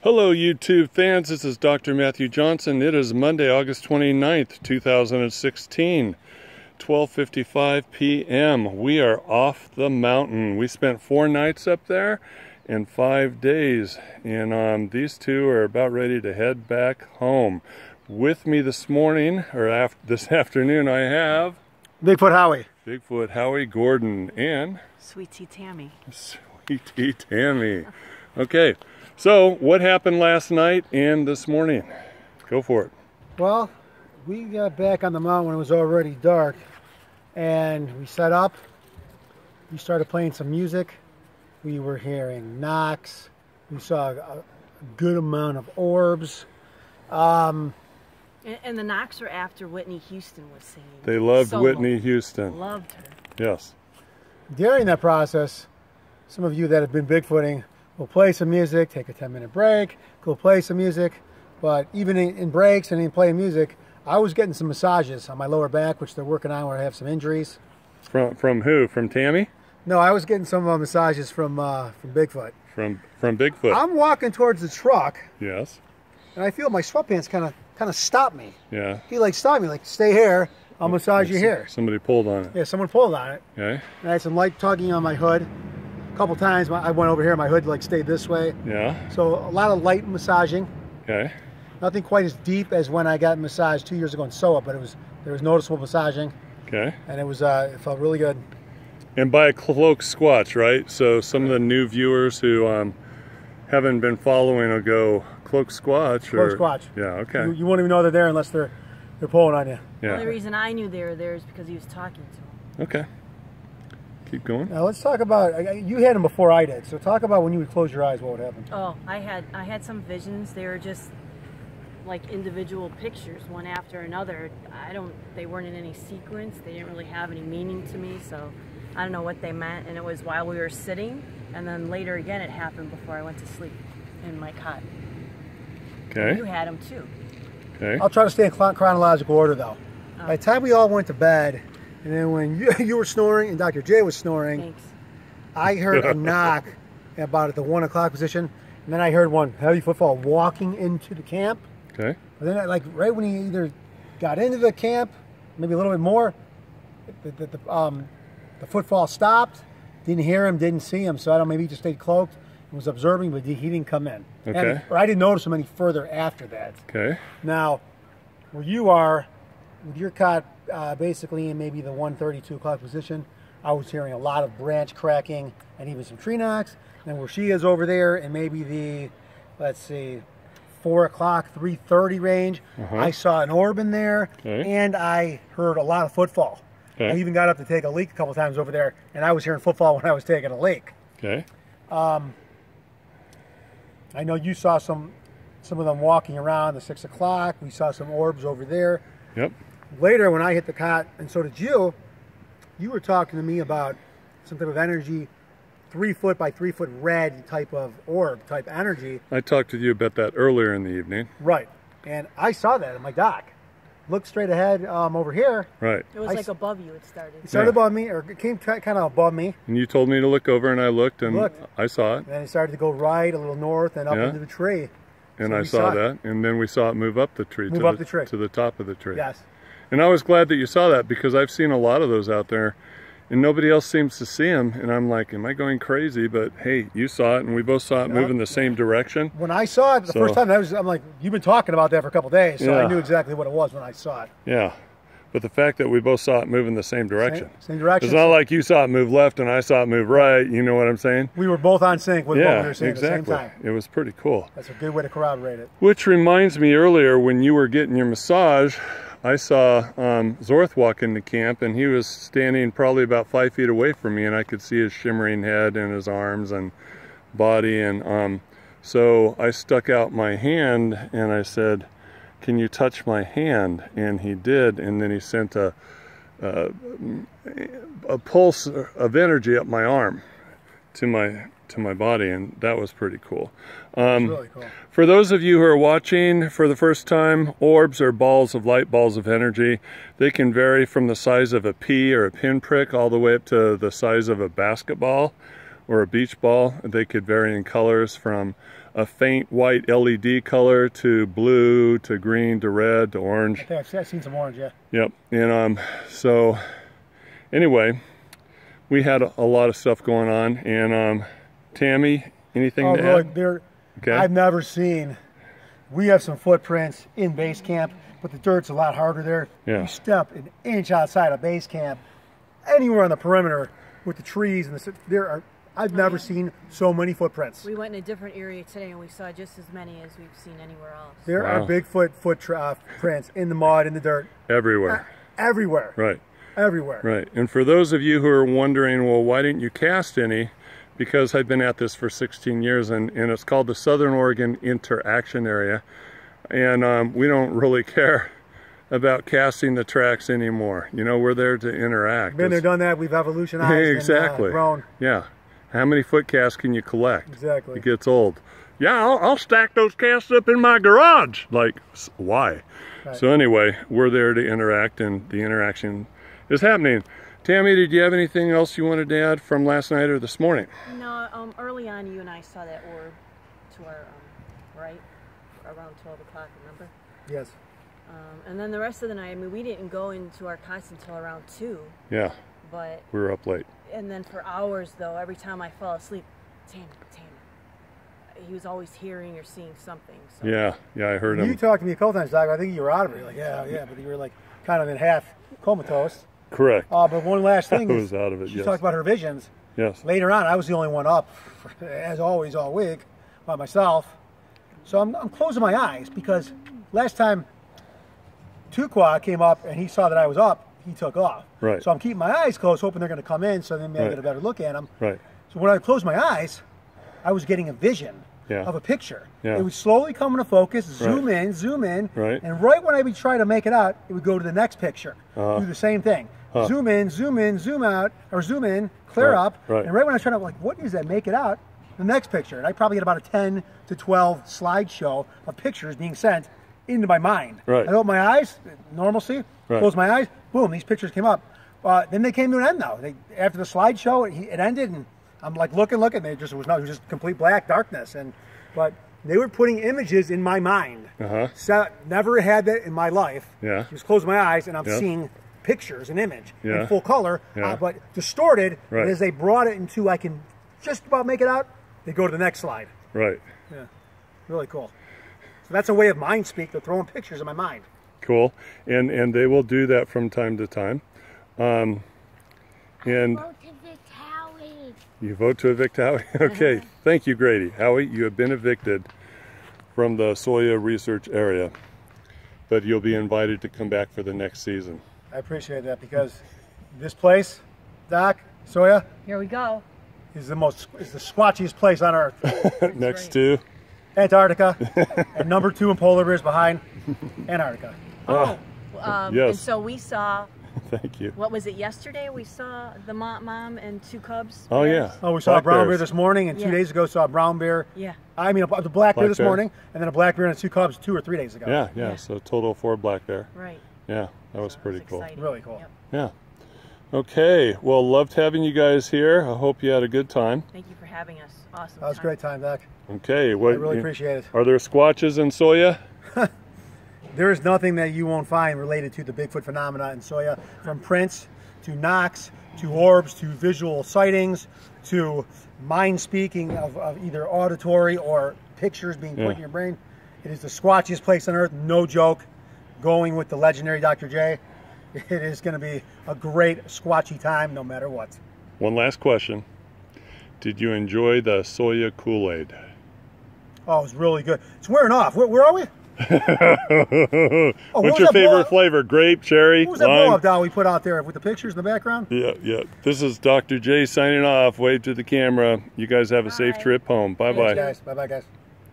Hello YouTube fans, this is Dr. Matthew Johnson. It is Monday, August 29th, 2016, 12:55 p.m. We are off the mountain. We spent 4 nights up there and 5 days, and these two are about ready to head back home. With me this morning, or this afternoon, I have Bigfoot Howie. Bigfoot Howie Gordon and Sweet Tea Tammy. Sweet Tea Tammy. Okay. So, what happened last night and this morning? Go for it. Well, we got back on the mountain when it was already dark, and we set up. We started playing some music. We were hearing knocks. We saw a good amount of orbs. And the knocks were after Whitney Houston was singing. They loved Solo. Whitney Houston. Loved her. Yes. During that process, some of you that have been Bigfooting, we'll play some music, take a 10-minute break, go play some music. But even in breaks and in playing music, I was getting some massages on my lower back, which they're working on where I have some injuries. From who? From Tammy? No, I was getting some massages from Bigfoot. From Bigfoot. I'm walking towards the truck, Yes. and I feel my sweatpants kind of stop me. Yeah. He like stopped me, like, stay here, I'll massage you here. Somebody pulled on it. Yeah, someone pulled on it. Okay. And I had some light tugging on my hood. A couple times I went over here, my hood like stayed this way. Yeah. So a lot of light massaging. Okay. Nothing quite as deep as when I got massaged 2 years ago in SOIA, but there was noticeable massaging. Okay. And it felt really good. And by a cloak squatch, right? So some of the new viewers who haven't been following will go cloak squatch. Cloak squatch. Yeah. Okay. You won't even know they're there unless they're pulling on you. The Yeah. only reason I knew they were there is because he was talking to him. Okay. Keep going. Now let's talk about, you had them before I did, so talk about when you would close your eyes, what would happen? Oh, I had some visions. They were just like individual pictures, one after another. They weren't in any sequence. They didn't really have any meaning to me, so I don't know what they meant. And it was while we were sitting, and then later again it happened before I went to sleep in my cot. Okay. You had them too. Okay. I'll try to stay in chronological order though. By the time we all went to bed, and then when you were snoring and Dr. J was snoring, Thanks. I heard a knock about at the 1 o'clock position, and then I heard one heavy footfall walking into the camp. Okay. But then, like right when he either got into the camp, maybe a little bit more, the footfall stopped. Didn't hear him, didn't see him, so I don't know, maybe he just stayed cloaked and was observing, but he didn't come in. Okay. Or I didn't notice him any further after that. Okay. Now, where you are, with your cot basically in maybe the 1:32 o'clock position, I was hearing a lot of branch cracking and even some tree knocks. And then where she is over there in maybe the, let's see, 4 o'clock, 3:30 range, I saw an orb in there, and I heard a lot of footfall. Okay. I even got up to take a leak a couple times over there, and I was hearing footfall when I was taking a leak. Okay. I know you saw some of them walking around the 6 o'clock. We saw some orbs over there. Yep. Later, when I hit the cot, and so did you were talking to me about some type of energy, 3 foot by 3 foot red type of orb type energy. I talked to you about that earlier in the evening. Right. And I saw that in my dock. Looked straight ahead over here. Right. It was like above you. It started. It started above me, or it came kind of above me. And you told me to look over, and I looked, and I saw it. And then it started to go right, a little north, and up into the tree. And So I saw that, and then we saw it move up the tree, to the top of the tree. Yes. And I was glad that you saw that, because I've seen a lot of those out there, and nobody else seems to see them. And I'm like, am I going crazy? But hey, you saw it, and we both saw it move in the same direction. When I saw it the first time, I'm like, you've been talking about that for a couple of days, so I knew exactly what it was when I saw it. Yeah. But the fact that we both saw it move in the same direction. Same direction. It's not like you saw it move left and I saw it move right. You know what I'm saying? We were both on sync with what we were saying exactly. at the same time. It was pretty cool. That's a good way to corroborate it. Which reminds me, earlier when you were getting your massage, I saw Zorth walk into camp, and he was standing probably about 5 feet away from me, and I could see his shimmering head and his arms and body. And so I stuck out my hand and I said, "Can you touch my hand?" And he did, and then he sent a pulse of energy up my arm to my body, and that was pretty cool. Really cool. For those of you who are watching for the first time, orbs are balls of light, balls of energy. They can vary from the size of a pea or a pinprick all the way up to the size of a basketball. or a beach ball. They could vary in colors from a faint white LED color to blue to green to red to orange. I think I've seen some orange, yeah. Yep. And so anyway, we had a lot of stuff going on. And Tammy, anything to add? Okay. I've never seen. We have some footprints in base camp, but the dirt's a lot harder there. Yeah. You step an inch outside of base camp, anywhere on the perimeter with the trees, and I've never seen so many footprints. We went in a different area today and we saw just as many as we've seen anywhere else. There are Bigfoot footprints in the mud, in the dirt. Everywhere. Everywhere. Right. Everywhere. Right. And for those of you who are wondering, well, why didn't you cast any? Because I've been at this for 16 years, and it's called the Southern Oregon Interaction Area. And we don't really care about casting the tracks anymore. You know, we're there to interact. Been there, done that. We've evolutionized exactly. and grown. Yeah. How many foot casts can you collect? Exactly. It gets old. Yeah, I'll stack those casts up in my garage. Like, why? Right. So anyway, we're there to interact, and the interaction is happening. Tammy, did you have anything else you wanted to add from last night or this morning? No, early on you and I saw that orb to our right, around 12 o'clock, remember? Yes. And then the rest of the night, I mean, we didn't go into our cots until around 2. Yeah. But we were up late. And then for hours, though, every time I fell asleep, Tammy. He was always hearing or seeing something. So. Yeah, I heard him. You talked to me a couple times, Doc. I think you were out of it. You're like, yeah, but you were like kind of in half comatose. Correct. But one last thing was out of it. She talked about her visions. Yes. Later on, I was the only one up, as always, all week by myself. So I'm closing my eyes because last time Tukwa came up and he saw that I was up, he took off. Right. So I'm keeping my eyes closed, hoping they're going to come in, so then maybe I get a better look at them. Right. So when I closed my eyes, I was getting a vision of a picture. Yeah. It would slowly come into focus, zoom in, right. and right when I would try to make it out, it would go to the next picture. Do the same thing. Zoom in, zoom out, or zoom in, clear up, and right when I try to, like, what is that, make it out, the next picture. And I probably get about a 10 to 12 slideshow of pictures being sent into my mind. Right. I open my eyes, normalcy, close my eyes, boom, these pictures came up. Then they came to an end, though. After the slideshow, it ended, and I'm like looking, it was just complete black darkness. But they were putting images in my mind. So, never had that in my life. Yeah. Just close my eyes, and I'm seeing pictures, an image in full color, but distorted. And as they brought it into, I can just about make it out, they go to the next slide. Right. Yeah. Really cool. So that's a way of mind speak. They're throwing pictures in my mind. Cool. And they will do that from time to time. And vote to evict Howie. You vote to evict Howie? Okay. Thank you, Grady. Howie, you have been evicted from the SOIA research area, but you'll be invited to come back for the next season. I appreciate that, because this place, Doc, SOIA, here we go, is the squatchiest place on Earth. Next to Antarctica, and number 2 in polar bears behind Antarctica. Yes. And so we saw. Thank you. What was it, yesterday? We saw the mom and 2 cubs. Oh, yeah. Oh, we saw a brown bear this morning, and 2 days ago saw a brown bear. Yeah. I mean, the black bear this morning, and then a black bear and 2 cubs 2 or 3 days ago. Yeah. So total 4 black bear. Right. Yeah, that was pretty cool. Exciting. Really cool. Yep. Yeah. Okay. Well, loved having you guys here. I hope you had a good time. Thank you for having us. Awesome. That was a great time, Doc. Okay. I really appreciate it. Are there squatches in SOIA? There is nothing that you won't find related to the Bigfoot phenomena in SOIA, from prints to knocks to orbs to visual sightings to mind speaking of either auditory or pictures being put in your brain. It is the squatchiest place on Earth, no joke. Going with the legendary Dr. J, it is going to be a great squatchy time no matter what. One last question. Did you enjoy the SOIA Kool-Aid? Oh, it was really good. It's wearing off. Where are we? What's your favorite flavor? Grape, cherry, what was that blow-up doll we put out there with the pictures in the background? Yeah. This is Dr. J signing off. Wave to the camera. You guys have a safe trip home. Bye-bye. Bye-bye, guys.